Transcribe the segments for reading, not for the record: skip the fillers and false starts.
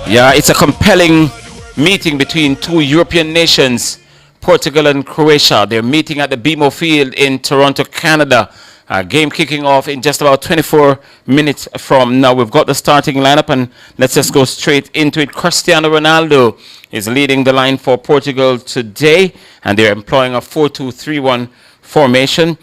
Yeah, it's a compelling meeting between two European nations, Portugal and Croatia. They're meeting at the BMO Field in Toronto, Canada. Game kicking off in just about 24 minutes from now. We've got the starting lineup, and let's just go straight into it. Cristiano Ronaldo is leading the line for Portugal today, and they're employing a 4-2-3-1 formation.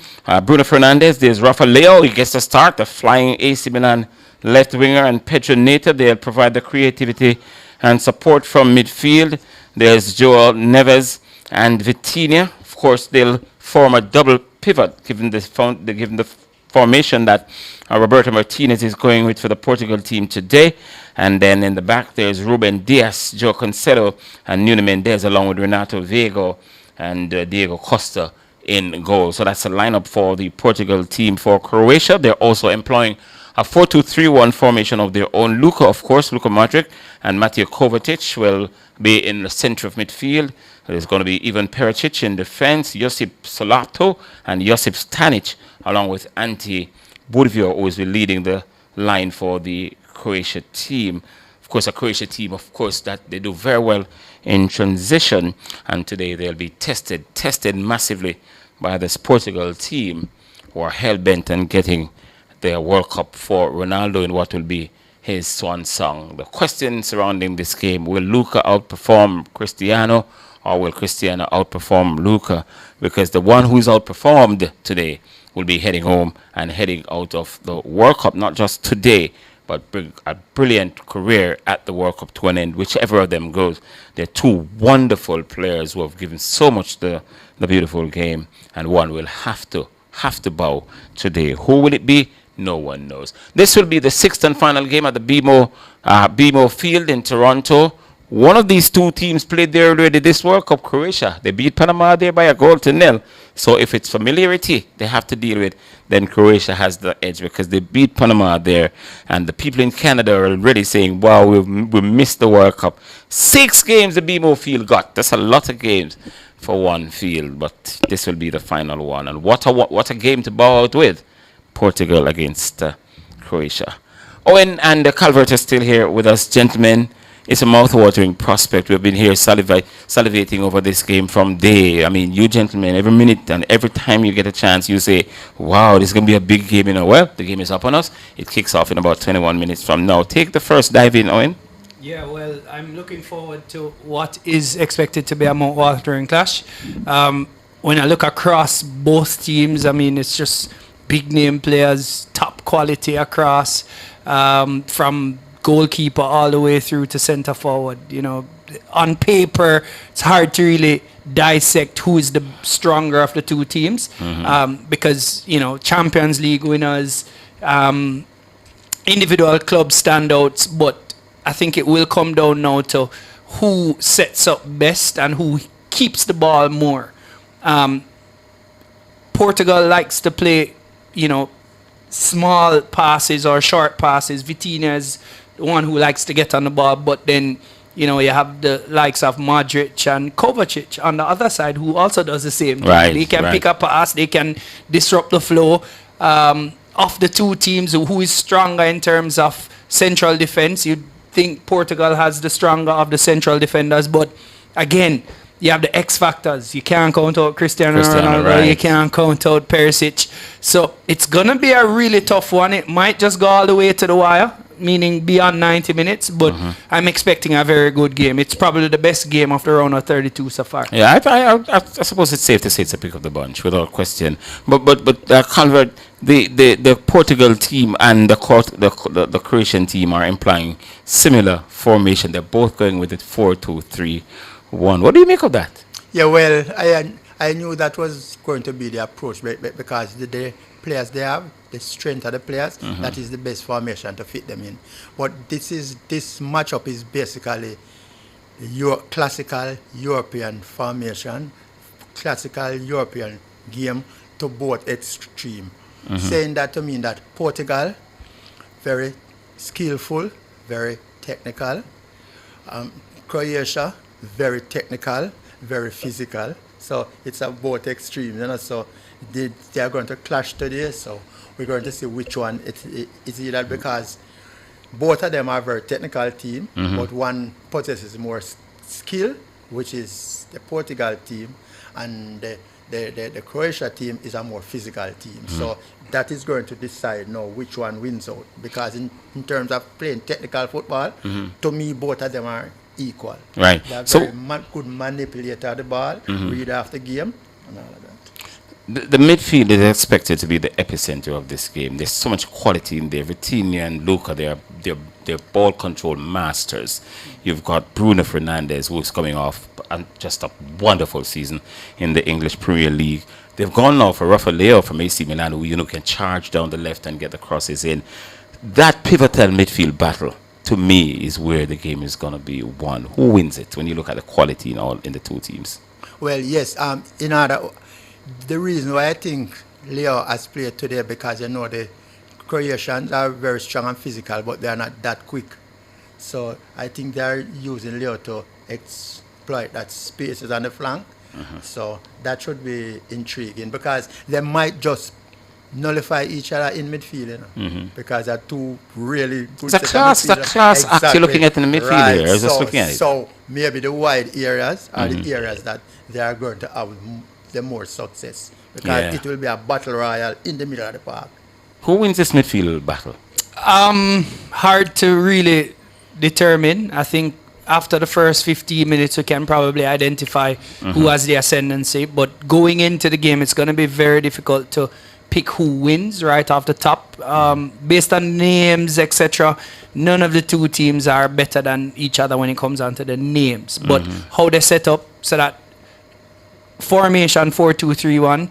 Bruno Fernandes, there's Rafa Leo. He gets the start, the flying AC Milan left winger, and Pedro Neto. They'll provide the creativity and support from midfield. There's Joel Neves and Vitinha. Of course, they'll form a double pivot, given the formation that Roberto Martinez is going with for the Portugal team today. And then in the back, there's Ruben Dias, Joe Cancelo, and Nuno Mendes, along with Renato Veiga and Diego Costa in goal. So that's a lineup for the Portugal team. For Croatia, they're also employing a 4-2-3-1 formation of their own. Luka, of course, Luka Modric and Mateo Kovacic will be in the center of midfield. There's going to be Ivan Perisic in defense, Josip Solato and Josip Stanic, along with Ante Budvio, who is leading the line for the Croatia team. Of course, a Croatia team, of course, that they do very well in transition. And today they'll be tested massively by this Portugal team, who are hell-bent on getting their World Cup for Ronaldo in what will be his swan song. The question surrounding this game: will Luka outperform Cristiano, or will Cristiano outperform Luka? Because the one who's outperformed today will be heading home and heading out of the World Cup, not just today, but bring a brilliant career at the World Cup to an end, whichever of them goes. They're two wonderful players who have given so much the beautiful game, and one will have to bow today. Who will it be? No one knows. This will be the sixth and final game at the BMO Field in Toronto. One of these two teams played there already this World Cup, Croatia. They beat Panama there by 1-0. So if it's familiarity they have to deal with, then Croatia has the edge, because they beat Panama there. And the people in Canada are already saying, wow, we missed the World Cup. 6 games the BMO Field got. That's a lot of games for one field. But this will be the final one. And what a game to bow out with. Portugal against Croatia. Owen and Calvert are still here with us, gentlemen. It's a mouth-watering prospect. We've been here salivating over this game from day. I mean, you gentlemen, every minute and every time you get a chance, you say, wow, this is going to be a big game. Well, the game is up on us. It kicks off in about 21 minutes from now. Take the first dive in, Owen. Yeah, well, I'm looking forward to what is expected to be a mouth-watering clash. When I look across both teams, I mean, it's just big name players, top quality across, from goalkeeper all the way through to centre forward. You know, on paper, it's hard to really dissect who is the stronger of the two teams, because, you know, Champions League winners, individual club standouts, but I think it will come down now to who sets up best and who keeps the ball more. Portugal likes to play, you know, small passes or short passes. Vitinha is the one who likes to get on the ball, but then, you know, you have the likes of Modric and Kovacic on the other side, who also does the same thing. Right, they can pick up a pass, they can disrupt the flow. Of the two teams, who is stronger in terms of central defense? You'd think Portugal has the stronger of the central defenders, but again, you have the X factors. You can't count out Cristiano Ronaldo. Right. You can't count out Perisic. So it's going to be a really tough one. It might just go all the way to the wire, meaning beyond 90 minutes. But I'm expecting a very good game. It's probably the best game of the round of 32 so far. Yeah, I suppose it's safe to say it's a pick of the bunch, without question. But Calvert, the Portugal team and the Croatian team are implying similar formation. They're both going with it 4-2-3-1. What do you make of that? Yeah, well, I knew that was going to be the approach, because the players they have, the strength of the players, that is the best formation to fit them in. But this matchup is basically classical European formation, classical European game to both extreme. Saying that to mean that Portugal, very skillful, very technical. Croatia, very technical, very physical. So it's a both extremes, you know. So they are going to clash today. So we're going to see which one it's either, because both of them are very technical team, but one possesses more skill, which is the Portugal team, and the Croatia team is a more physical team. So that is going to decide now which one wins out. Because in terms of playing technical football, to me, both of them are equal. Right. They're So very good manipulator of the ball, read after game, and all of that. the midfield is expected to be the epicenter of this game. There's so much quality in there. Vitinha and Luca, they're ball control masters. You've got Bruno Fernandes, who's coming off and just a wonderful season in the English Premier League. They've gone now for Rafael from AC Milan, who can charge down the left and get the crosses in. That pivotal midfield battle, to me, is where the game is going to be won. Who wins it when you look at the quality in the two teams? Well, yes. The reason why I think Leo has played today, because the Croatians are very strong and physical, but they are not that quick. So I think they are using Leo to exploit that spaces on the flank. So that should be intriguing, because they might just nullify each other in midfield, because they're two really good. It's a class act you're looking at in the midfield right. here. I was just looking at it. So maybe the wide areas are the areas that they are going to have the more success, because it will be a battle royal in the middle of the park. Who wins this midfield battle? Hard to really determine. I think after the first 15 minutes, we can probably identify who has the ascendancy. But going into the game, it's going to be very difficult to pick who wins right off the top. Based on names, etc., none of the two teams are better than each other when it comes down to the names. But how they set up, so that formation 4-2-3-1.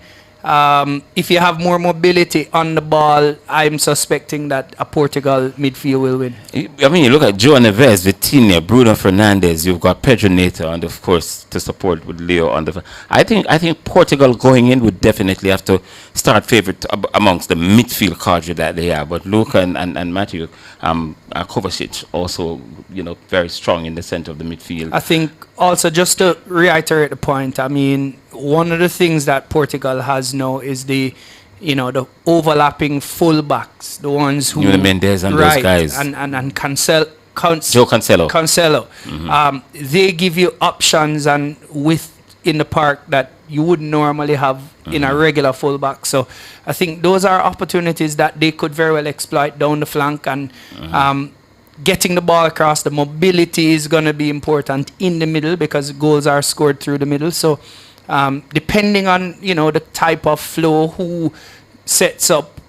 If you have more mobility on the ball, I'm suspecting that a Portugal midfield will win. I mean, you look at Joe Neves, Vitinha, Bruno Fernandes. You've got Pedro Neto, and of course to support with Leo on the. I think Portugal going in would definitely have to start favourite amongst the midfield cadre that they have. But Luka and Matthew, Kovacic also, very strong in the centre of the midfield. I think also, just to reiterate the point, I mean, one of the things that Portugal has now is the overlapping fullbacks, the ones who Mendes and those guys, and Cancelo. Joe Cancelo. They give you options and width in the park that you wouldn't normally have in a regular fullback. So I think those are opportunities that they could very well exploit down the flank, and getting the ball across. The mobility is going to be important in the middle, because goals are scored through the middle. So depending on the type of flow, who sets up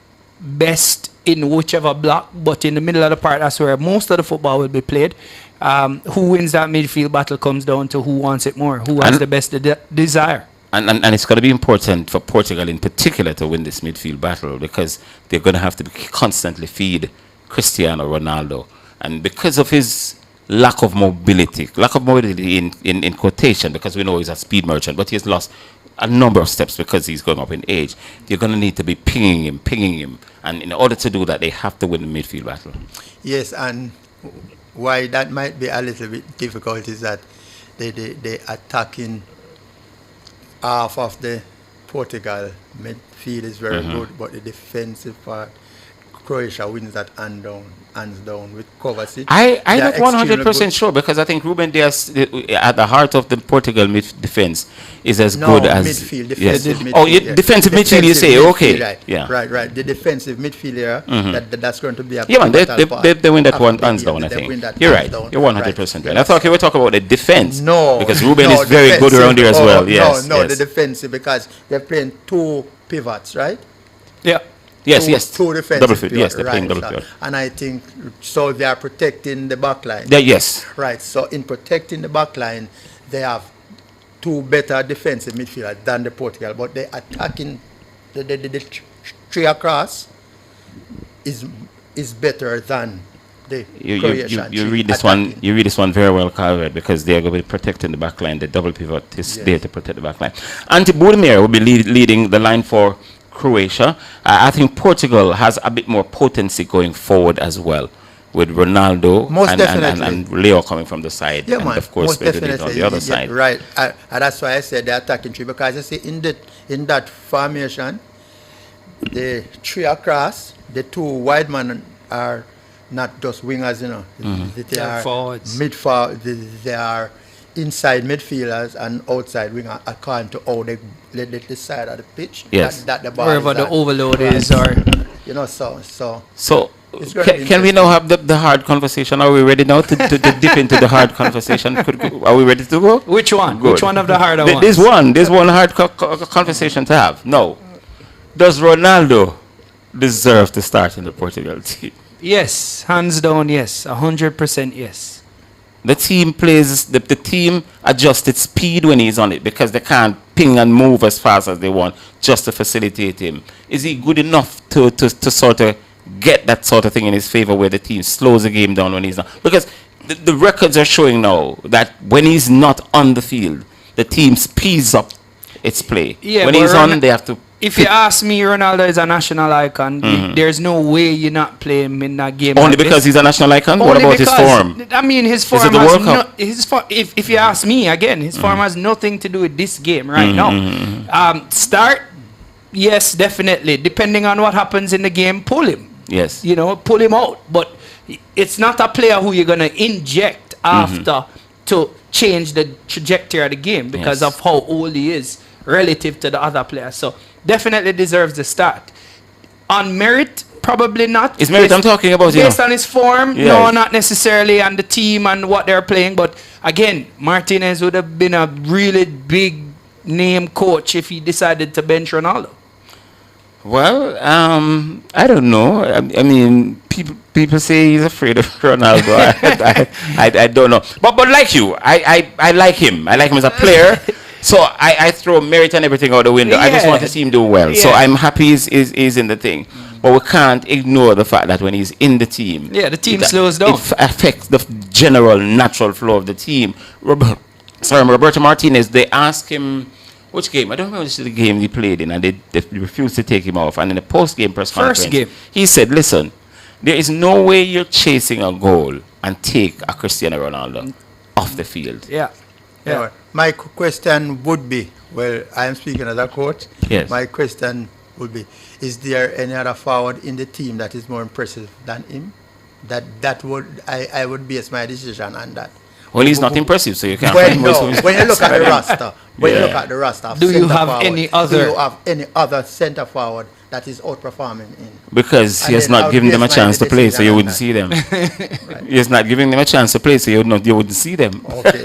best in whichever block, but in the middle of the park, that's where most of the football will be played. Who wins that midfield battle comes down to who wants it more, who has the best desire. And it's going to be important for Portugal in particular to win this midfield battle, because they're going to have to constantly feed Cristiano Ronaldo. And because of his lack of mobility in quotation, because we know he's a speed merchant, but he's lost a number of steps because he's going up in age. You're going to need to be pinging him. And in order to do that, they have to win the midfield battle. Yes, and why that might be a little bit difficult is that they attacking half of the Portugal midfield is very good, but the defensive part, Croatia wins that hands down with Kovacic. I'm not 100% sure, because I think Ruben Dias, at the heart of the Portugal defense, is as good as midfield. Defensive midfield. You say okay, right. The defensive midfielder that's going to be a they win that one hands down. I think you're right. You're 100% right. I thought we were talking about the defense. No, because Ruben is very good around here as well. Yes, the defensive, because they're playing two pivots, right? Yeah. Yes. Two defensive double pivot. Yes, they're playing double pivot. And I think so they are protecting the back line. Yeah, yes. Right. So in protecting the back line, they have two better defensive midfielders than the Portugal, but they attacking the three across is better than the Croatian. You read this one. You read this one very well, Calvert, because they are going to be protecting the back line. The double pivot is there to protect the back line. Ante Budimir will be leading the line for Croatia. I think Portugal has a bit more potency going forward as well, with Ronaldo and Leo coming from the side, and of course Pedro on the other side. Right, and that's why I said the attacking three, because you see in that formation, the three across, the two wide men are not just wingers, you know. They They're are forwards. they are inside midfielders and outside winger according to how they decide at the pitch. Yes. That the ball Wherever is the at. overload Right. is, or You know, so So, It's gonna be can we now have the hard conversation? Are we ready now to dip into the hard conversation? Are we ready to go? which one? Good. Which one of the harder ones? There's one hard conversation to have. No. Does Ronaldo deserve to start in the Portugal team? Yes, hands down, yes, 100% yes. The team plays, the team adjusts its speed when he's on it because they can't ping and move as fast as they want just to facilitate him. Is he good enough to sort of get that sort of thing in his favor where the team slows the game down when he's not? Because the records are showing now that when he's not on the field, the team speeds up its play. Yeah, when but he's on, they have to. If you ask me, Ronaldo is a national icon. There's no way you're not playing him in that game. Only like because this. he's a national icon? What Only about his because, form? I mean, his form it the has World Cup? if you ask me again, his form has nothing to do with this game right now. Start, yes, definitely. Depending on what happens in the game, pull him. Yes. You know, pull him out. But it's not a player who you're gonna inject after to change the trajectory of the game because Yes. of how old he is relative to the other players. So definitely deserves the start. On merit, probably not. It's merit I'm talking about, you Based know. on his form, Yes. no, not necessarily, and the team and what they're playing. But again, Martinez would have been a really big name coach if he decided to bench Ronaldo. Well, I don't know. I mean, people say he's afraid of Ronaldo. I don't know. But like you, I like him. I like him as a player. So I throw merit and everything out the window. I just Yeah. want to see him do well. So Yeah. I'm happy he's in the thing. But we can't ignore the fact that when he's in the team, Yeah, the team it- slows down. It affects the general natural flow of the team. Roberto Martinez, they asked him which game. I don't remember which the game he played in, and they refused to take him off. And in the post-game press conference, game. he said, "Listen, there is no way you're chasing a goal and take a Cristiano Ronaldo off the field." Yeah. Anyway, my question would be, well, I am speaking as a coach. Yes. My question would be, is there any other forward in the team that is more impressive than him? That would I would base my decision on that. Well, he's not impressive, so you can't. When, find no, most- when you look at the roster, when you Yeah. look at the roster, of Do you centre have forward, any do other- you have any other centre forward that is outperforming him? Because he And has then not I'll given them a base my chance to play, so decision you on wouldn't that. see them. He has not given them a chance to play, so you wouldn't see them. Okay.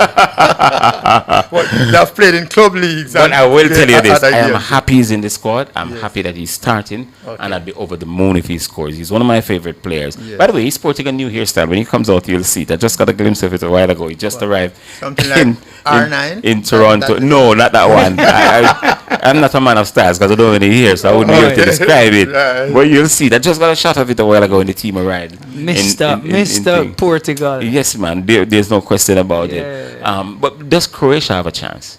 Well, they have played in club leagues. But and I will tell you this: other I am games. happy he's in the squad. I'm Yes. happy that he's starting, Okay. and I'd be over the moon if he scores. He's one of my favorite players. Yes. By the way, he's sporting a new hairstyle. When he comes out, you'll see it. I just got a glimpse of it a while ago. He just arrived Something like R9? in Toronto. No, not that one. I'm not a man of styles because I don't have any hair, so I wouldn't be able to Okay. describe it. Right. But you'll see. I just got a shot of it a while ago in the team arrived. Mr. in thing. Portugal. Yes, man. There's no question about Yeah. it. But does Croatia have a chance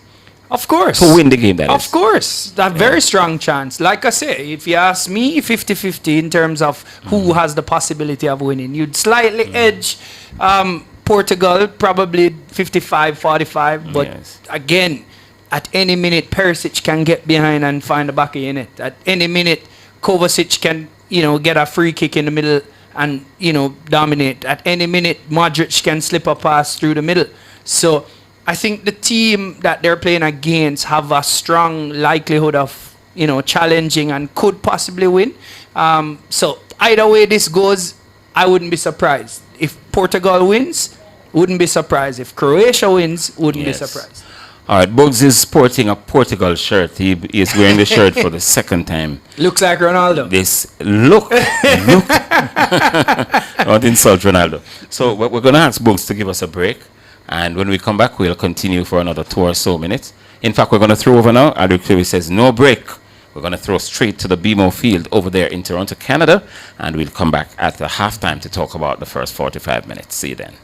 Of course. to win the game? That Of is. course. A very strong chance. Like I say, if you ask me, 50-50 in terms of who has the possibility of winning. You'd slightly edge Portugal, probably 55-45. But Yes. again, at any minute, Perisic can get behind and find the back of your net. At any minute, Kovacic can, get a free kick in the middle and, dominate. At any minute, Modric can slip a pass through the middle. So I think the team that they're playing against have a strong likelihood of, challenging and could possibly win. So either way this goes, I wouldn't be surprised. If Portugal wins, wouldn't be surprised. If Croatia wins, wouldn't Yes. be surprised. All right, Bugs is sporting a Portugal shirt. He is wearing the shirt for the second time. Looks like Ronaldo. This look. Don't insult Ronaldo. So we're going to ask Bugs to give us a break. And when we come back, we'll continue for another 2 or so minutes. In fact, we're going to throw over now. Adric Cleary says no break. We're going to throw straight to the BMO field over there in Toronto, Canada. And we'll come back at the halftime to talk about the first 45 minutes. See you then.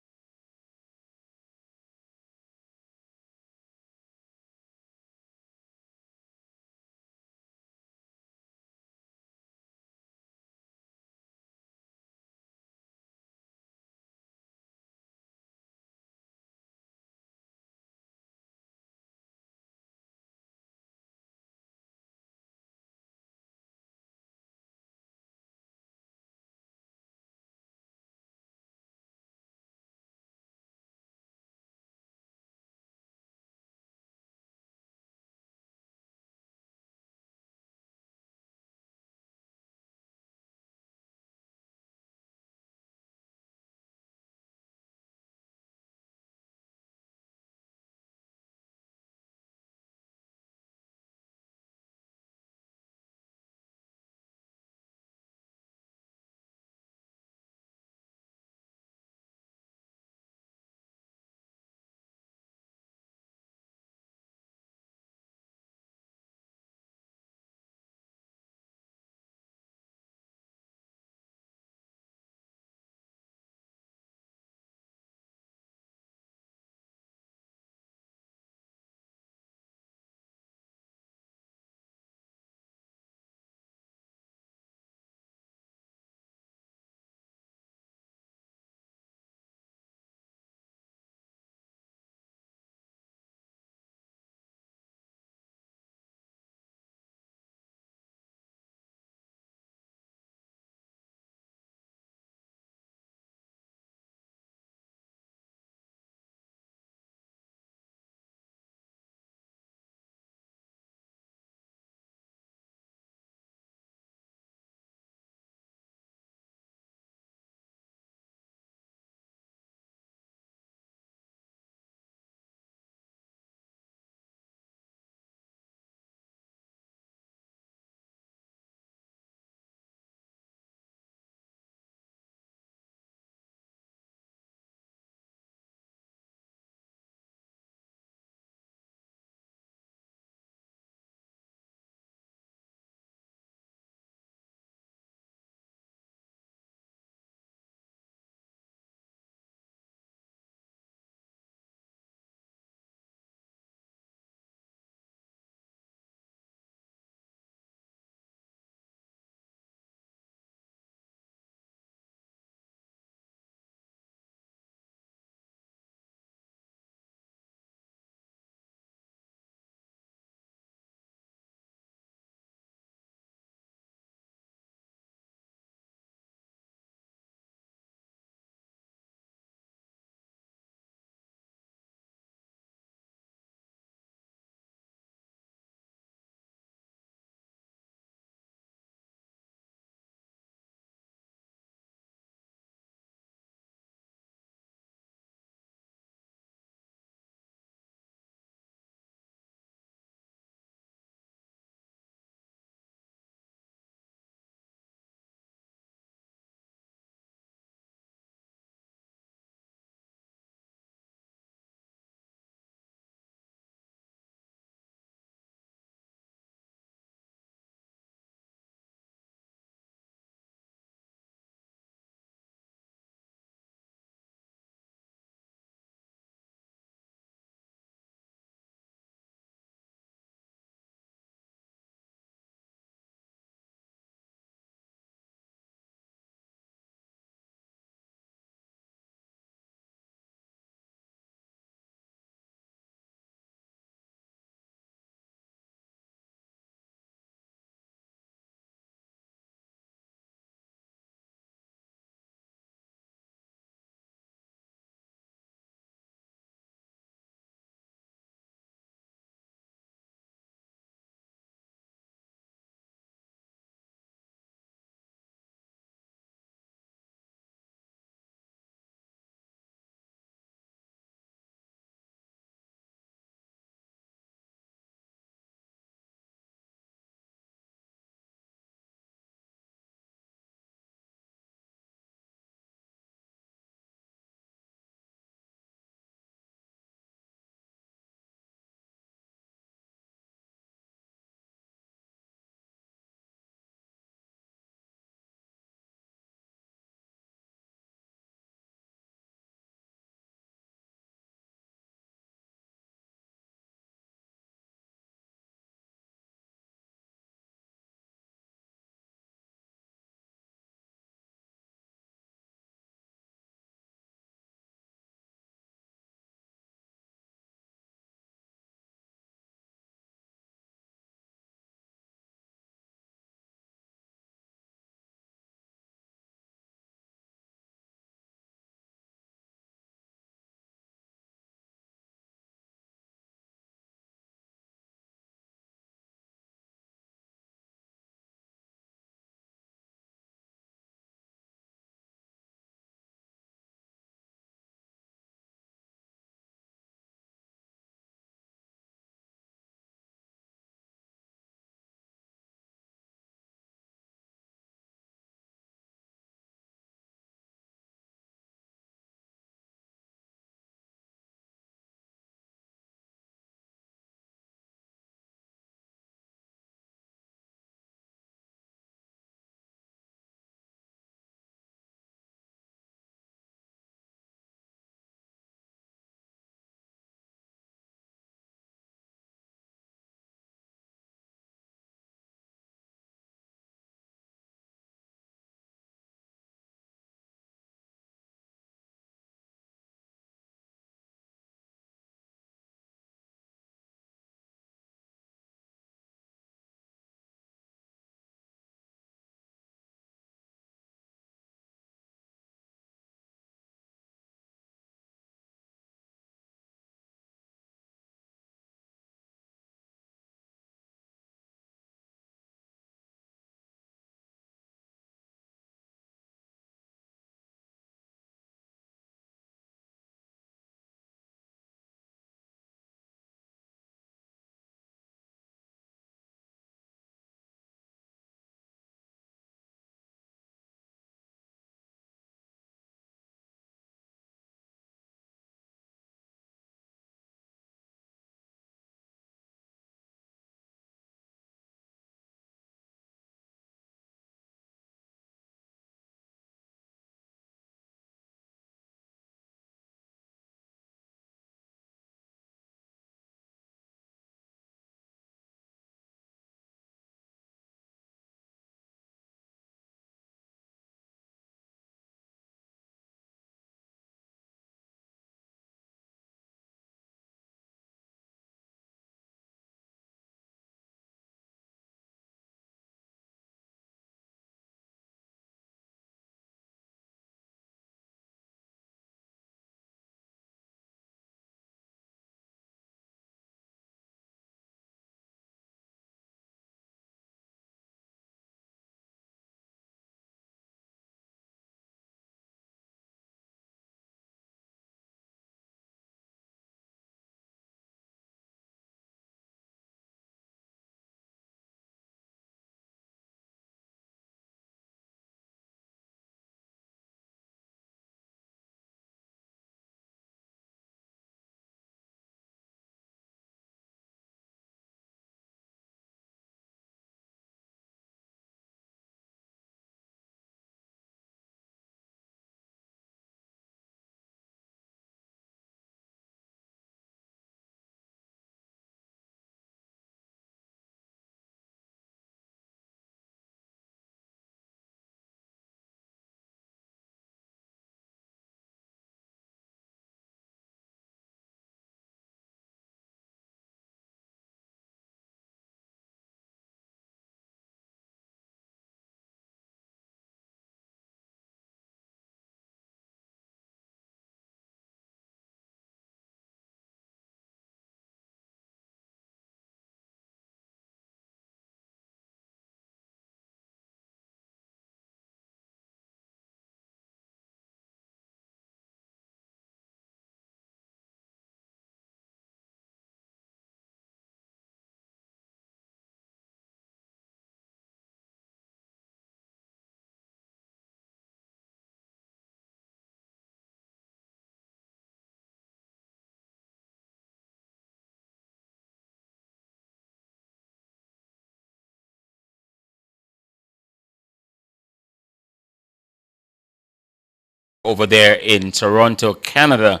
over there in Toronto, Canada.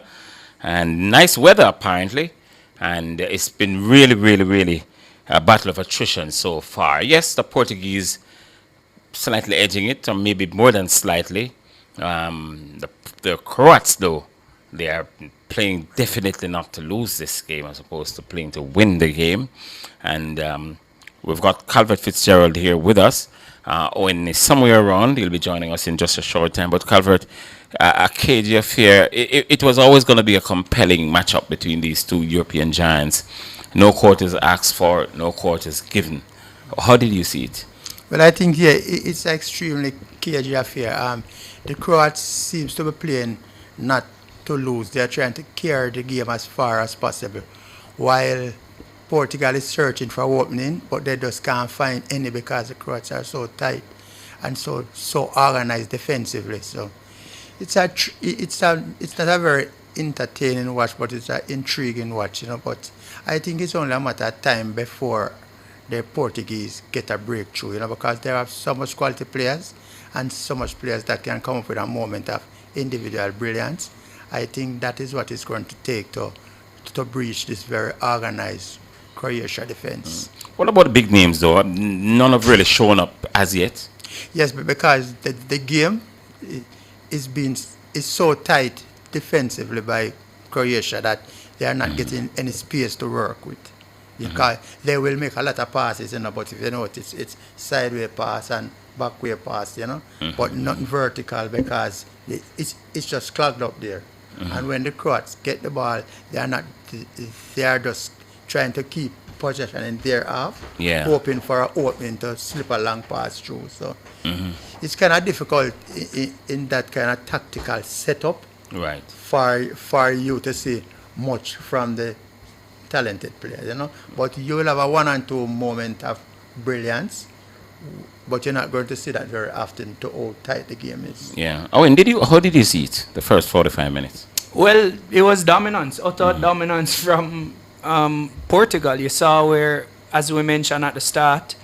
And nice weather, apparently. And it's been really, really, really a battle of attrition so far. Yes, the Portuguese slightly edging it, or maybe more than slightly. The Croats, though, they are playing definitely not to lose this game as opposed to playing to win the game. And we've got Calvert Fitzgerald here with us. Owen is somewhere around. He'll be joining us in just a short time. But Calvert, a cagey affair. It was always going to be a compelling matchup between these two European giants. No court is asked for, no court is given. How did you see it? Well, I think it's extremely cagey affair. The Croats seems to be playing not to lose. They're trying to carry the game as far as possible, while Portugal is searching for opening, but they just can't find any because the Croats are so tight and so organized defensively. So it's not a very entertaining watch, but it's an intriguing watch, But I think it's only a matter of time before the Portuguese get a breakthrough, because they have so much quality players and so much players that can come up with a moment of individual brilliance. I think that is what it's going to take to breach this very organized Croatia defense. What about the big names, though? None have really shown up as yet. Yes, but because the game is so tight defensively by Croatia that they are not getting any space to work with. Because they will make a lot of passes, but if you notice, it's sideways pass and backway pass, but nothing vertical because it's just clogged up there. And when the Croats get the ball, they are just trying to keep possession in their half, hoping for an opening to slip a long pass through. So it's kind of difficult in that kind of tactical setup, right? For you to see much from the talented players, But you will have a 1 and 2 moment of brilliance, but you're not going to see that very often to how tight the game is. Yeah. Oh, and how did you see it, the first 45 minutes? Well, it was dominance, utter dominance from Portugal. You saw where, as we mentioned at the start,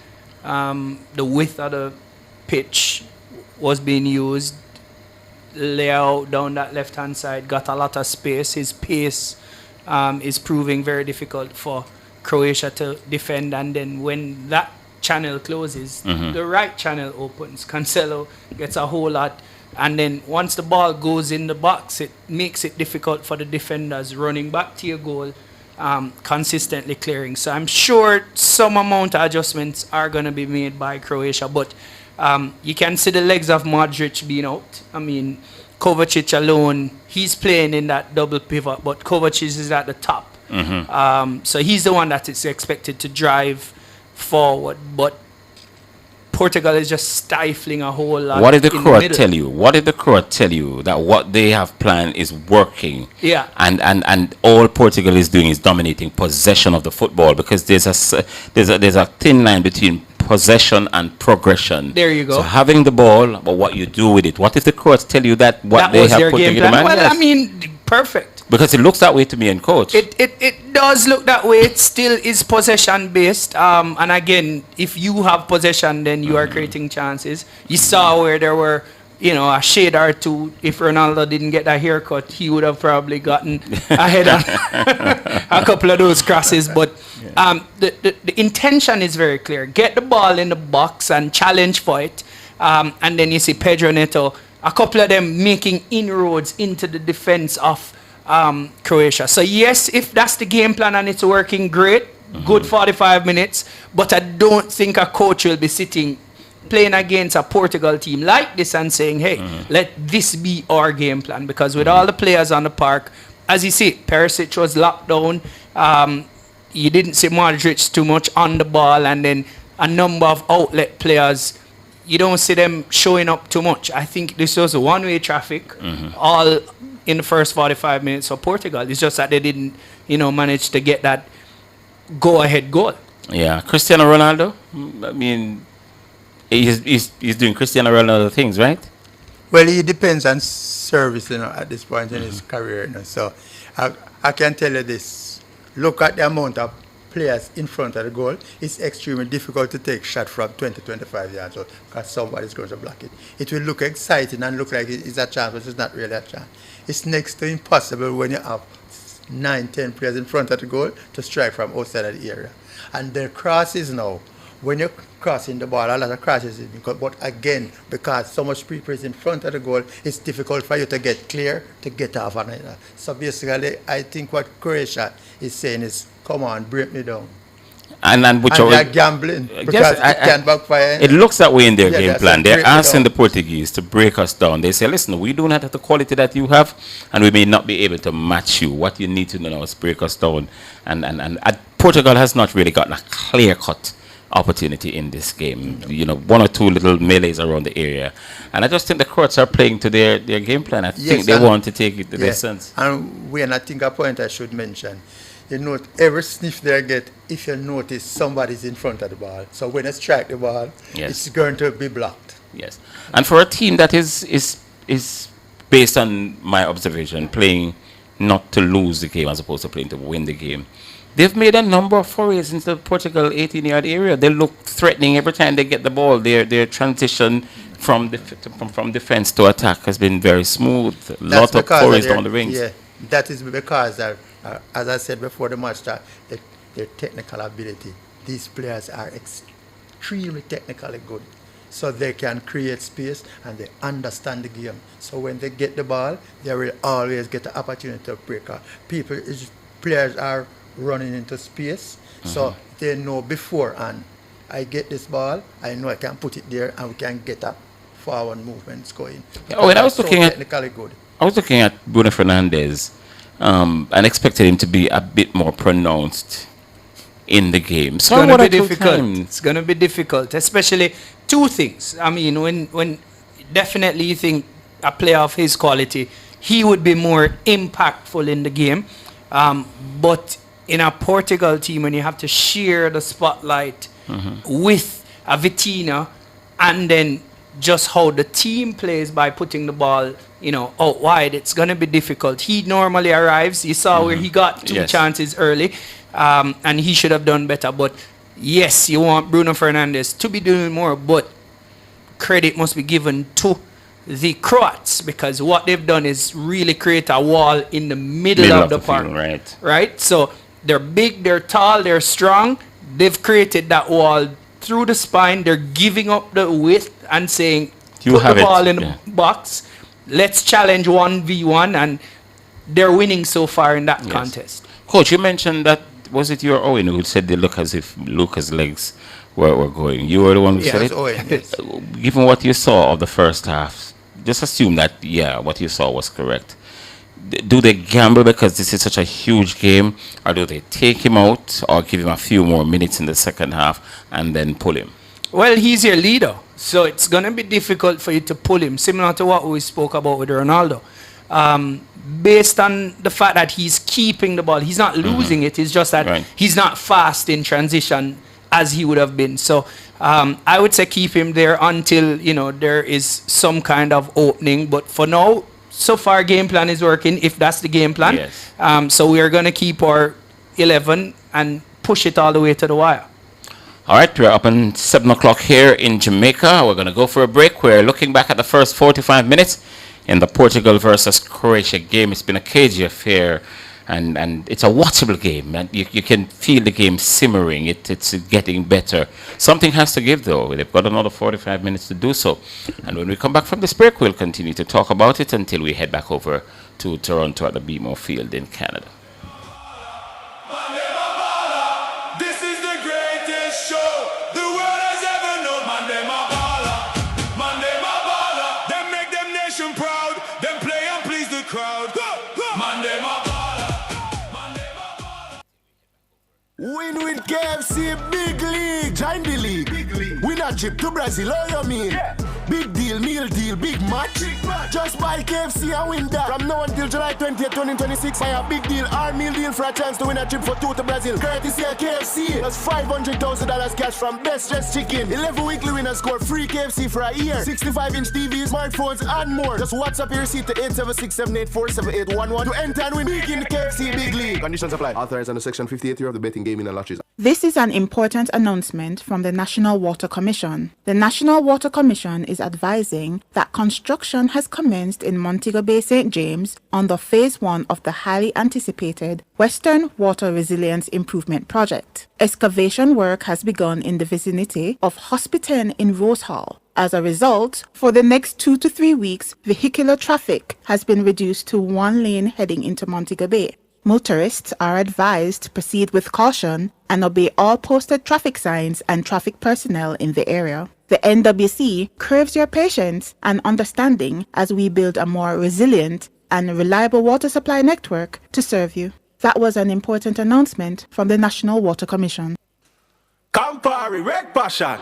the width of the pitch was being used. Leo down that left-hand side got a lot of space. His pace is proving very difficult for Croatia to defend. And then when that channel closes, the right channel opens. Cancelo gets a whole lot. And then once the ball goes in the box, it makes it difficult for the defenders running back to your goal, consistently clearing. So I'm sure some amount of adjustments are going to be made by Croatia. But you can see the legs of Modric being out. I mean, Kovacic alone, he's playing in that double pivot, but Kovacic is at the top. So he's the one that is expected to drive forward. But Portugal is just stifling a whole lot. What did the Croat tell you? What did the Croat tell you that what they have planned is working? Yeah. And all Portugal is doing is dominating possession of the football, because there's a thin line between possession and progression. There you go. So having the ball, but what you do with it. What if the Croats tell you that what they have put together? Well, yes. I mean, perfect. Because it looks that way to me, and coach. It does look that way. It still is possession based. And again, if you have possession, then you are creating chances. You saw where there were, a shade or two. If Ronaldo didn't get that haircut, he would have probably gotten ahead on a couple of those crosses. But the intention is very clear. Get the ball in the box and challenge for it. And then you see Pedro Neto, a couple of them making inroads into the defense of Croatia. So yes, if that's the game plan and it's working, great, good 45 minutes. But I don't think a coach will be sitting playing against a Portugal team like this and saying, hey, let this be our game plan. Because with all the players on the park, as you see, Perisic was locked down. You didn't see Modric too much on the ball, and then a number of outlet players, you don't see them showing up too much. I think this was a one-way traffic all in the first 45 minutes of Portugal. It's just that they didn't, manage to get that go-ahead goal. Yeah, Cristiano Ronaldo, I mean, he's doing Cristiano Ronaldo things, right? Well, it depends on service, at this point in his career. So I can tell you this. Look at the amount of players in front of the goal, it's extremely difficult to take shot from 20, 25 yards out because somebody's going to block it. It will look exciting and look like it's a chance, but it's not really a chance. It's next to impossible when you have 9, 10 players in front of the goal to strike from outside of the area. And the crosses now, when you're crossing the ball, a lot of crosses, but again, because so much people is in front of the goal, it's difficult for you to get clear, to get off on it. So basically, I think what Croatia is saying is, come on, break me down. And which they're gambling because it can backfire. It looks that way in their game plan. They're asking the down. Portuguese to break us down. They say, listen, we do not have the quality that you have, and we may not be able to match you. What you need to know is break us down. And Portugal has not really gotten a clear-cut opportunity in this game. You know, one or two little melees around the area. And I just think the Croats are playing to their game plan. I think they want to take it to their sense. And when I think a point I should mention, you note every sniff they get, if you notice somebody's in front of the ball. So when they strike the ball, it's going to be blocked. Yes. And for a team that is based on my observation, playing not to lose the game as opposed to playing to win the game, they've made a number of forays into the Portugal 18-yard area. They look threatening every time they get the ball. Their transition from defense to attack has been very smooth. A lot of forays down the rings. Yeah, that is because, as I said before the match, that their technical ability. These players are extremely technically good. So they can create space and they understand the game. So when they get the ball, they will always get the opportunity to break out. Players are running into space, so they know beforehand, I get this ball, I know I can put it there and we can get up forward movements going. Oh, and I was looking technically good. I was looking at Bruno Fernandes and expected him to be a bit more pronounced in the game. So it's going to be difficult. It's going to be difficult, especially two things. I mean, when definitely you think a player of his quality, he would be more impactful in the game. But in a Portugal team, when you have to share the spotlight with a Vitinha, and then just how the team plays by putting the ball, out wide, it's going to be difficult. He normally arrives. You saw where he got two chances early, and he should have done better. But yes, you want Bruno Fernandes to be doing more, but credit must be given to the Croats, because what they've done is really create a wall in the middle of the park. Field, right? So they're big, they're tall, they're strong. They've created that wall through the spine. They're giving up the width and saying, put the ball in the box. Let's challenge 1v1, and they're winning so far in that contest. Coach, you mentioned that, was it your Owen who said they look as if Lucas' legs were going? You were the one who said it? Owen, yes. Given what you saw of the first half, just assume that, what you saw was correct. Do they gamble because this is such a huge game, or do they take him out or give him a few more minutes in the second half and then pull him? Well, he's your leader, so it's going to be difficult for you to pull him, similar to what we spoke about with Ronaldo. Based on the fact that he's keeping the ball, he's not losing it, it's just that he's not fast in transition as he would have been. So I would say keep him there until, there is some kind of opening. But for now, so far game plan is working, if that's the game plan. Yes. So we are going to keep our 11 and push it all the way to the wire. All right, we're up on 7 o'clock here in Jamaica. We're going to go for a break. We're looking back at the first 45 minutes in the Portugal versus Croatia game. It's been a cagey affair, and it's a watchable game. And you can feel the game simmering. It's getting better. Something has to give, though. They've got another 45 minutes to do so. And when we come back from this break, we'll continue to talk about it until we head back over to Toronto at the BMO Field in Canada. Win with KFC, big league. Join the league. Win a trip to Brazil, all you mean? Yeah. Big deal, meal deal, big match. Just buy KFC and win that. From now until July 20th, 2026, buy a big deal or meal deal for a chance to win a trip for 2 to Brazil. Courtesy of KFC. That's $500,000 cash from Best Dressed Chicken. 11 weekly winners score free KFC for a year. 65-inch TVs, smartphones, and more. Just WhatsApp your receipt to 876-784-7811 to enter and win big in the KFC Big League. Conditions apply. Authorized under Section 58 of the Betting Gaming and Lotteries. This is an important announcement from the National Water Commission. The National Water Commission is advising that construction has commenced in Montego Bay, St. James on the Phase 1 of the highly anticipated Western Water Resilience Improvement Project. Excavation work has begun in the vicinity of Hospital in Rose Hall. As a result, for the next 2 to 3 weeks, vehicular traffic has been reduced to one lane heading into Montego Bay. Motorists are advised to proceed with caution and obey all posted traffic signs and traffic personnel in the area. The NWC craves your patience and understanding as we build a more resilient and reliable water supply network to serve you. That was an important announcement from the National Water Commission. Campari, red passion.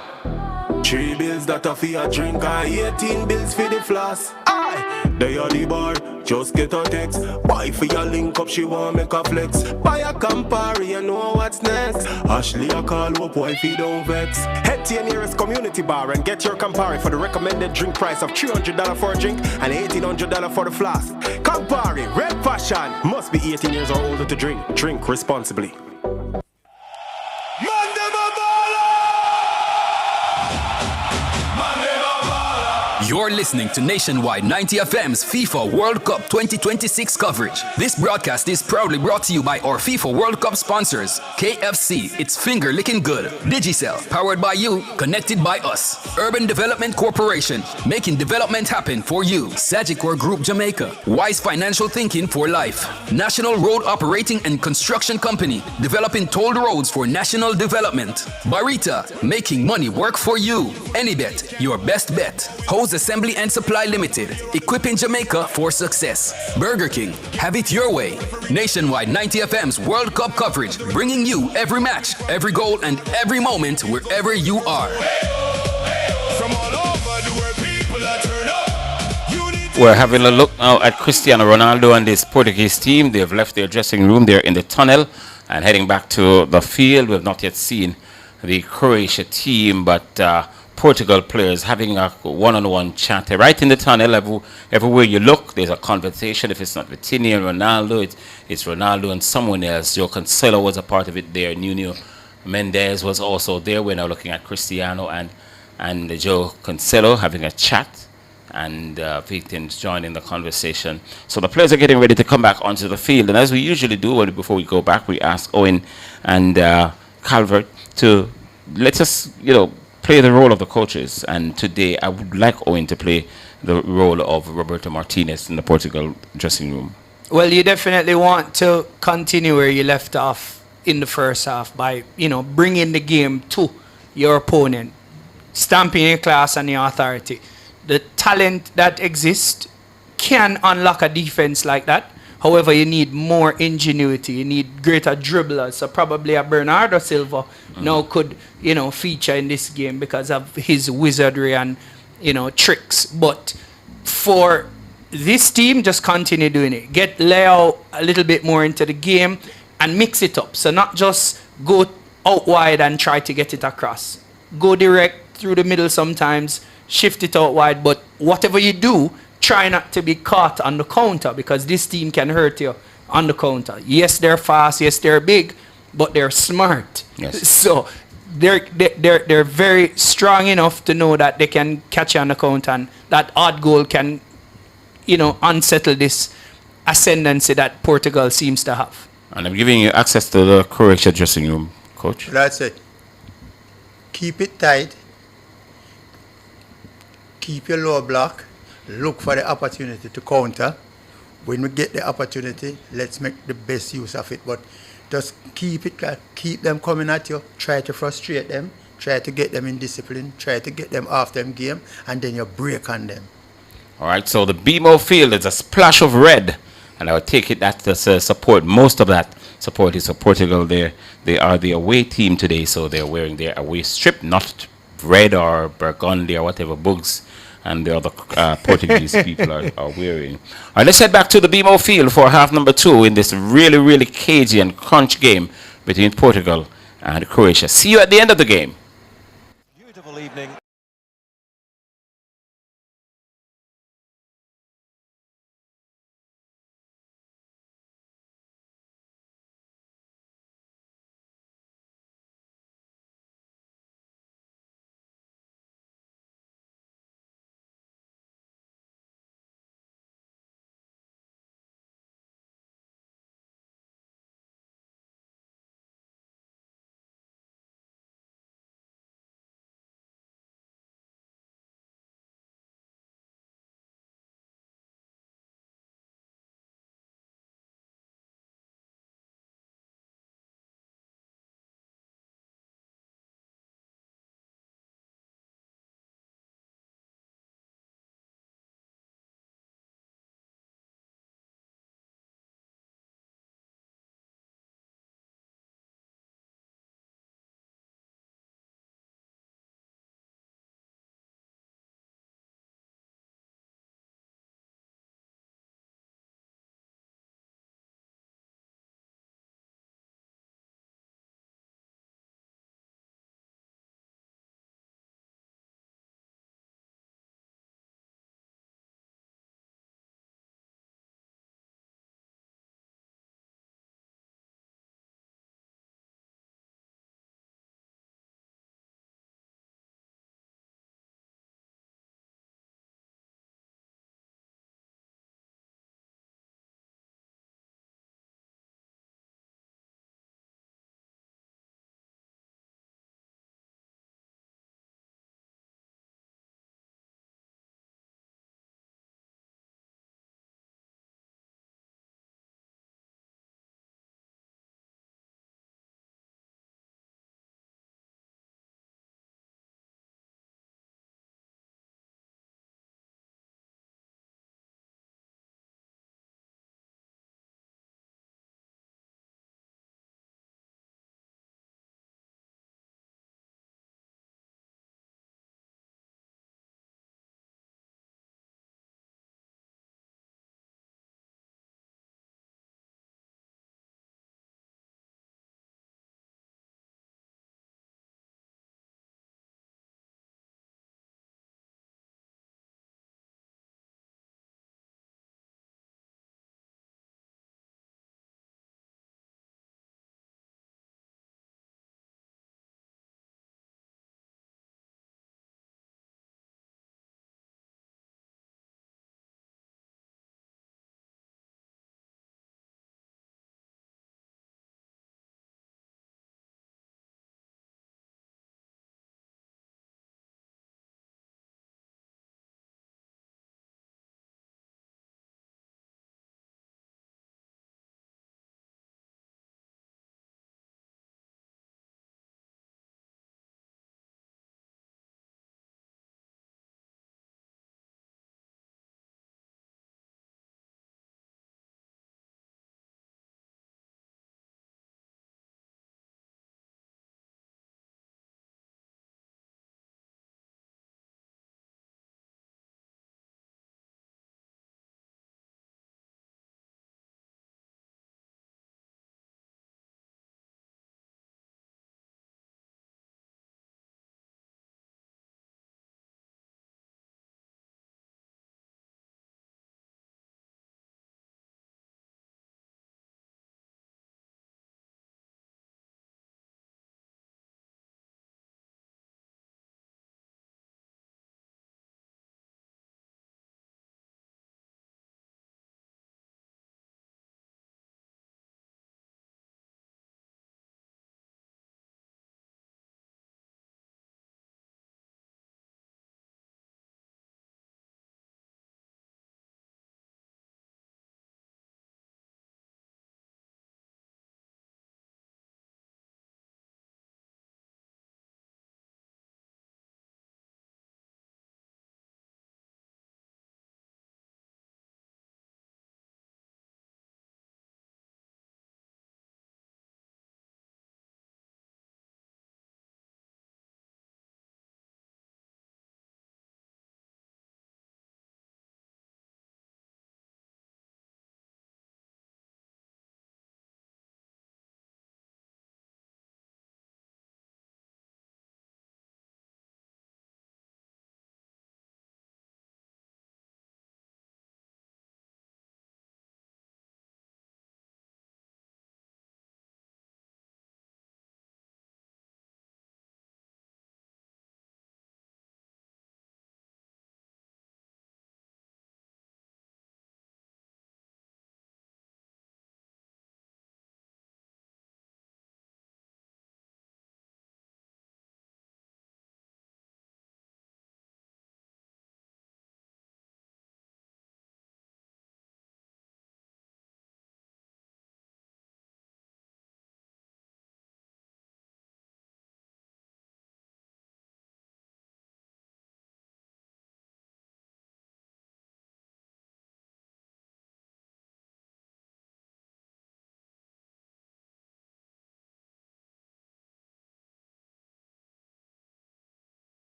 3 bills that are for your drink and 18 bills for the floss. Aye, they are the bar, just get a text. Buy for your link up, she want make a flex. Buy a Campari, you know what's next. Ashley, I call up, wifey, don't vex. Head to your nearest community bar and get your Campari for the recommended drink price of $300 for a drink and $1,800 for the flask. Campari, red passion. Must be 18 years or older to drink. Drink responsibly. You're listening to Nationwide 90 FM's FIFA World Cup 2026 coverage. This broadcast is proudly brought to you by our FIFA World Cup sponsors, KFC, it's finger licking good, Digicel, powered by you, connected by us, Urban Development Corporation, making development happen for you, Sagicor Group Jamaica, Wise Financial Thinking for Life, National Road Operating and Construction Company, developing tolled roads for national development, Barita, making money work for you, Anybet, your best bet, Hose Assembly and Supply Limited, equipping Jamaica for success. Burger King, have it your way. Nationwide 90 FM's World Cup coverage, bringing you every match, every goal, and every moment wherever you are. We're having a look now at Cristiano Ronaldo and his Portuguese team. They've left their dressing room. They're in the tunnel and heading back to the field. We've not yet seen the Croatia team, but Portugal players having a one-on-one chat right in the tunnel. Everywhere you look, there's a conversation. If it's not Vitinha and Ronaldo, it's Ronaldo and someone else. Joe Cancelo was a part of it there. Nuno Mendes was also there. We're now looking at Cristiano and Joe Cancelo having a chat, and Vitinha's joining the conversation. So the players are getting ready to come back onto the field. And as we usually do, before we go back, we ask Owen and Calvert to let us, play the role of the coaches. And today I would like Owen to play the role of Roberto Martinez in the Portugal dressing room. Well, you definitely want to continue where you left off in the first half by, bringing the game to your opponent, stamping your class and your authority. The talent that exists can unlock a defense like that. However, you need more ingenuity. You need greater dribblers. So probably a Bernardo Silva now could, feature in this game because of his wizardry and, tricks. But for this team, just continue doing it. Get Leo a little bit more into the game and mix it up. So not just go out wide and try to get it across. Go direct through the middle sometimes, shift it out wide. But whatever you do, try not to be caught on the counter, because this team can hurt you on the counter. Yes, they're fast. Yes, they're big, but they're smart. Yes. So they're very strong enough to know that they can catch you on the counter, and that odd goal can, unsettle this ascendancy that Portugal seems to have. And I'm giving you access to the Croatia dressing room, Coach. That's it. Keep it tight. Keep your lower block. Look for the opportunity to counter. When we get the opportunity, let's make the best use of it. But just keep them coming at you. Try to frustrate them. Try to get them in discipline. Try to get them off them game, and then you break on them. All right, so the BMO field is a splash of red, and I would take it that to support most of that support is for Portugal. They are the away team today, so they're wearing their away strip, not red or burgundy or whatever bugs and the other Portuguese people are wearing. All right, let's head back to the BMO field for half number 2 in this really, really cagey and crunch game between Portugal and Croatia. See you at the end of the game. Beautiful evening.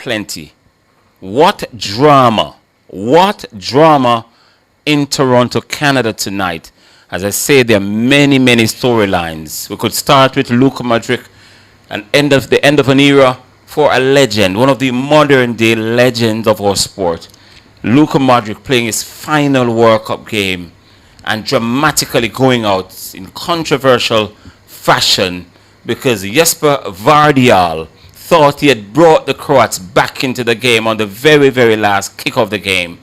aplenty. What drama in Toronto, Canada tonight. As I say, there are many storylines. We could start with Luka Modric, the end of an era for a legend, one of the modern day legends of our sport. Luka Modric playing his final World Cup game and dramatically going out in controversial fashion because Jesper Vardial thought he had brought the Croats back into the game on the very last kick of the game.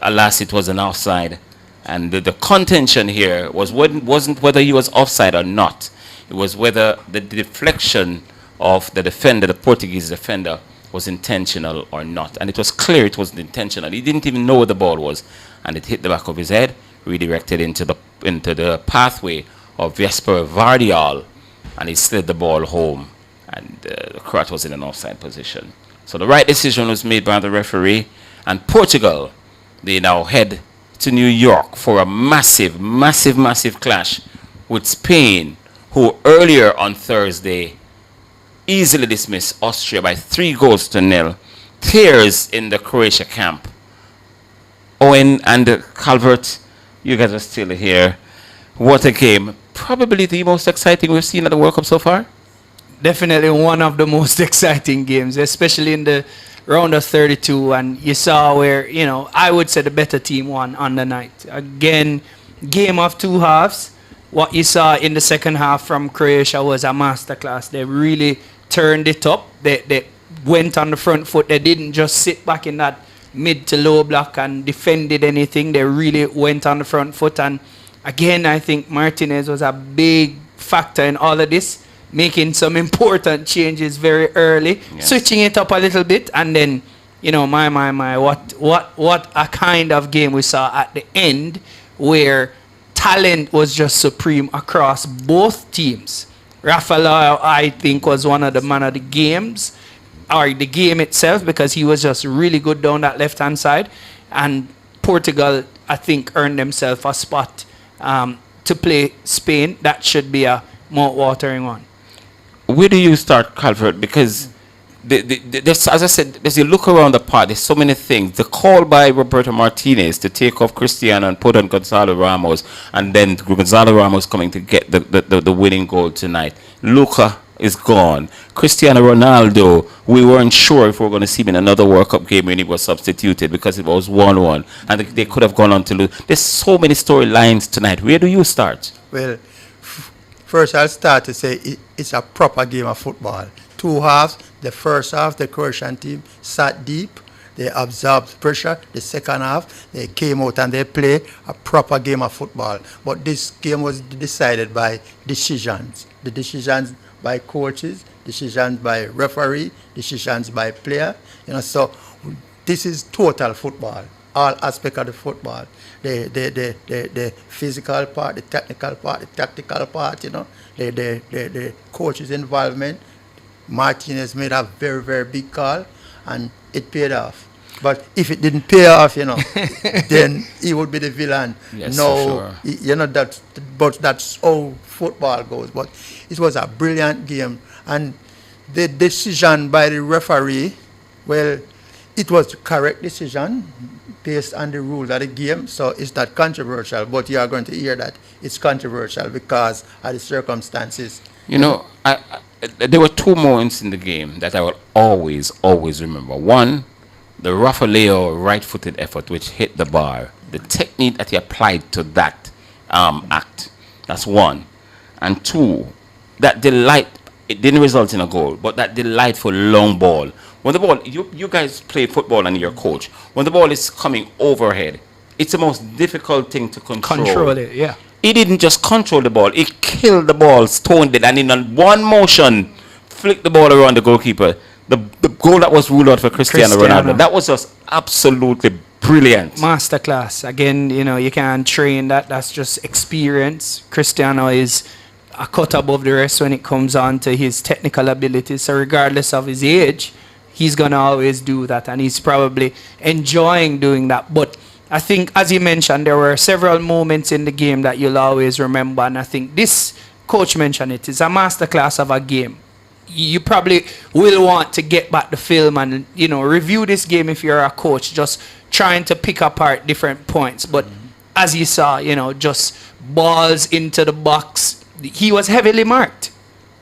Alas, it was an offside. And the contention here wasn't whether he was offside or not. It was whether the deflection of the defender, the Portuguese defender, was intentional or not. And it was clear it wasn't intentional. He didn't even know where the ball was. And it hit the back of his head, redirected into the pathway of Jesper Vardial. And he slid the ball home. And the Croat was in an offside position. So the right decision was made by the referee. And Portugal, they now head to New York for a massive clash with Spain, who earlier on Thursday easily dismissed Austria by 3-0. Tears in the Croatia camp. Owen and Calvert, you guys are still here. What a game. Probably the most exciting we've seen at the World Cup so far. Definitely one of the most exciting games, especially in the round of 32, and you saw where, I would say the better team won on the night. Again, game of two halves. What you saw in the second half from Croatia was a masterclass. They really turned it up. They went on the front foot. They didn't just sit back in that mid to low block and defended anything. They really went on the front foot. And again, I think Martinez was a big factor in all of this, making some important changes very early, switching it up a little bit, and then, what a kind of game we saw at the end, where talent was just supreme across both teams. Rafael, I think, was one of the man of the games, or the game itself, because he was just really good down that left-hand side, and Portugal, I think, earned themselves a spot to play Spain. That should be a mouth-watering one. Where do you start, Calvert? Because, as I said, as you look around the park, there's so many things. The call by Roberto Martinez to take off Cristiano and put on Gonzalo Ramos, and then Gonzalo Ramos coming to get the winning goal tonight. Luka is gone. Cristiano Ronaldo, we weren't sure if we were going to see him in another World Cup game when he was substituted because it was 1-1. And they could have gone on to lose. There's so many storylines tonight. Where do you start? Well, first I'll start to say it's a proper game of football. Two halves. The first half, the Croatian team sat deep. They absorbed pressure. The second half, they came out and they played a proper game of football. But this game was decided by decisions. The decisions by coaches, decisions by referee, decisions by player. So this is total football. All aspects of the football. The physical part, the technical part, the tactical part, the coach's involvement. Martinez made a very big call, and it paid off. But if it didn't pay off, then he would be the villain. Yes, for sure. But that's how football goes. But it was a brilliant game, and the decision by the referee, well, it was the correct decision based on the rules of the game, so it's not controversial. But you are going to hear that it's controversial because of the circumstances. There were two moments in the game that I will always remember. One, the Rafael right-footed effort which hit the bar. The technique that he applied to that act. That's one. And two, that delight, it didn't result in a goal, but that delightful long ball. When the ball, you guys play football and you're a coach. When the ball is coming overhead, it's the most difficult thing to control. Control it, yeah. He didn't just control the ball, he killed the ball, stoned it, and in one motion, flicked the ball around the goalkeeper. The goal that was ruled out for Cristiano Ronaldo, that was just absolutely brilliant. Masterclass. Again, you can't train that. That's just experience. Cristiano is a cut above the rest when it comes on to his technical abilities. So regardless of his age, he's going to always do that, and he's probably enjoying doing that. But I think, as you mentioned, there were several moments in the game that you'll always remember, and I think this coach mentioned it's a masterclass of a game. you probably will want to get back the film and, you know, review this game if you're a coach, just trying to pick apart different points. But as you saw, you know, just balls into the box. He was heavily marked,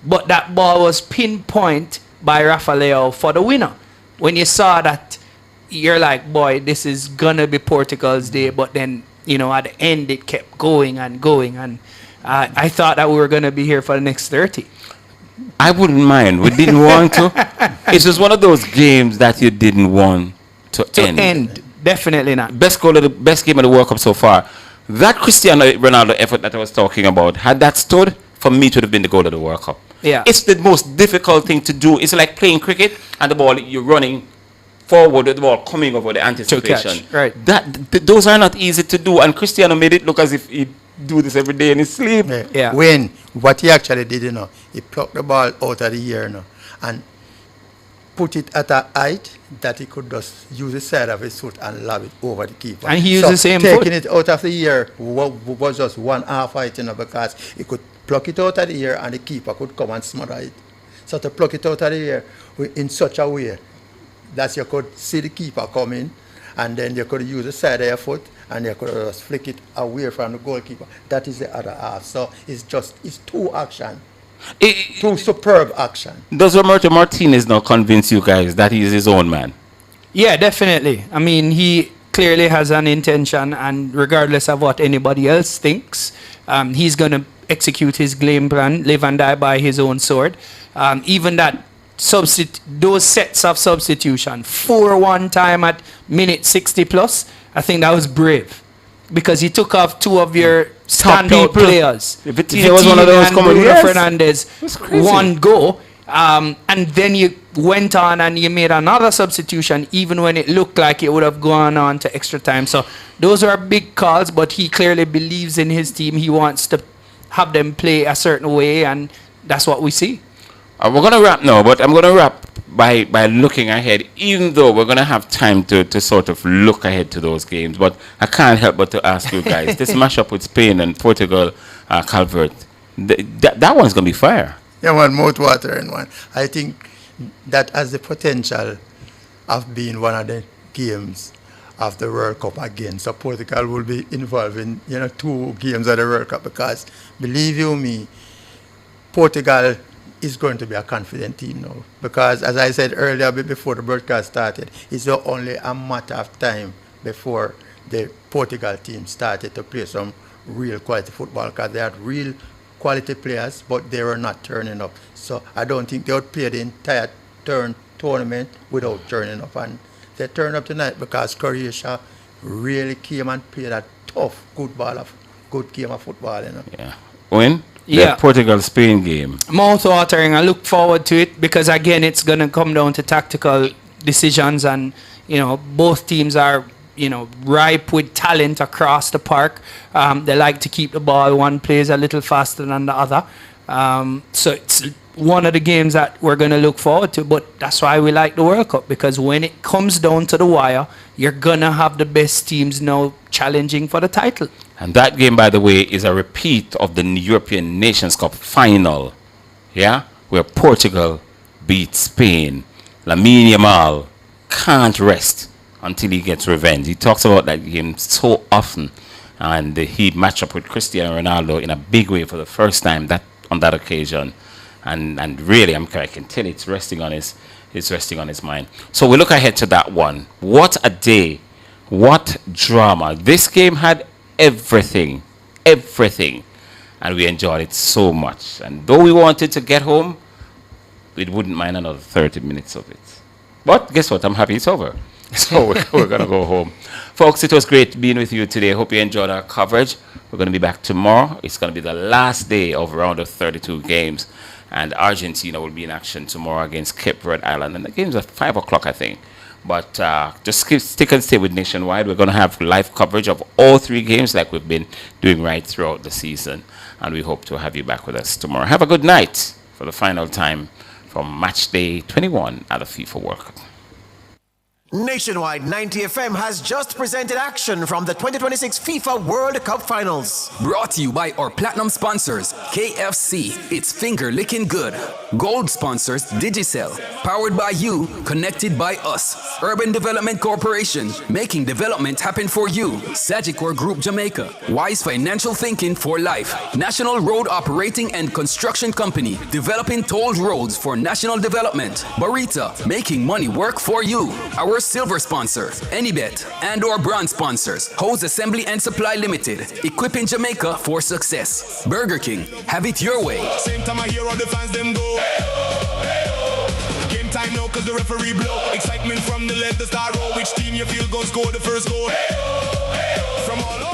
but that ball was pinpoint by Rafael for the winner. When you saw that, you're like, boy, this is gonna be Portugal's day. But then, you know, at the end, it kept going and going, and I thought that we were gonna be here for the next 30. I wouldn't mind. We didn't want to. It's just one of those games that you didn't want to end. Definitely not. Best game of the World Cup so far. That Cristiano Ronaldo effort that I was talking about, had that stood, for me it would have been the goal of the World Cup. Yeah. It's the most difficult thing to do. It's like playing cricket and the ball, you're running forward with the ball coming over the anticipation. To catch, right. Those are not easy to do, and Cristiano made it look as if he do this every day in his sleep. Yeah. When what he actually did, you know, he plucked the ball out of the air, you know, and put it at a height that he could just use the side of his foot and lob it over the keeper. And he used the same foot. Taking it out of the air was just one half height, you know, because he could pluck it out of the air and the keeper could come and smother it. So to pluck it out of the air in such a way that you could see the keeper coming, and then you could use the side of your foot and you could just flick it away from the goalkeeper. That is the other half. So it's two action. Two superb action. Does Roberto Martinez now convince you guys that he's his own man? Yeah, definitely. I mean, he clearly has an intention, and regardless of what anybody else thinks, he's going to execute his game plan, live and die by his own sword. Even that those sets of substitution, 4-1 time at minute 60 plus, I think that was brave, because he took off two of your standout players. Vitinha was one of those. And Bruno Fernandes, one go. And then you went on and you made another substitution, even when it looked like it would have gone on to extra time. So those are big calls, but he clearly believes in his team. He wants to have them play a certain way, and that's what we see. We're going to wrap now, but I'm going to wrap by looking ahead, even though we're going to have time to sort of look ahead to those games. But I can't help but to ask you guys, this mashup with Spain and Portugal, Calvert, that one's going to be fire. Yeah, one mouth-watering one. I think that has the potential of being one of the games of the World Cup again. So Portugal will be involved in, you know, 2 games of the World Cup, because believe you me, Portugal is going to be a confident team now. Because as I said earlier, before the broadcast started, it's only a matter of time before the Portugal team started to play some real quality football, because they had real quality players, but they were not turning up. So I don't think they would play the entire tournament without turning up. And they turned up tonight because Croatia really came and played a tough, good game of football, you know. Yeah. When? Yeah. The Portugal-Spain game. Mouth-watering. I look forward to it, because again, it's going to come down to tactical decisions, and, you know, both teams are, you know, ripe with talent across the park. They like to keep the ball. One plays a little faster than the other. So it's one of the games that we're going to look forward to. But that's why we like the World Cup, because when it comes down to the wire, you're going to have the best teams now challenging for the title. And that game, by the way, is a repeat of the European Nations Cup final, yeah, where Portugal beat Spain. Lamine Yamal can't rest until he gets revenge. He talks about that game so often, and he matched up with Cristiano Ronaldo in a big way for the first time on that occasion, and really, I can tell it's resting on his mind. So we look ahead to that one. What a day! What drama! This game had everything, and we enjoyed it so much. And though we wanted to get home, we wouldn't mind another 30 minutes of it. But guess what? I'm happy it's over. So we're going to go home. Folks, it was great being with you today. Hope you enjoyed our coverage. We're going to be back tomorrow. It's going to be the last day of round of 32 games. And Argentina will be in action tomorrow against Cape Verde Island. And the game's at 5 o'clock, I think. But just stick and stay with Nationwide. We're going to have live coverage of all 3 games like we've been doing right throughout the season. And we hope to have you back with us tomorrow. Have a good night for the final time from match day 21 at the FIFA World Cup. Nationwide 90 FM has just presented action from the 2026 FIFA World Cup Finals. Brought to you by our platinum sponsors, KFC. It's finger licking good. Gold sponsors Digicel. Powered by you, connected by us. Urban Development Corporation, making development happen for you. Sagicor Group Jamaica. Wise financial thinking for life. National Road Operating and Construction Company, developing tolled roads for national development. Barita, making money work for you. Our silver sponsor, Anybet, and our bronze sponsors, Hose Assembly and Supply Limited, equipping Jamaica for success. Burger King, have it your way. Same time I hear all the fans them go. Game time now cause the referee blow. Excitement from the left, the star roll. Which team you feel gon' score the first goal? From all over.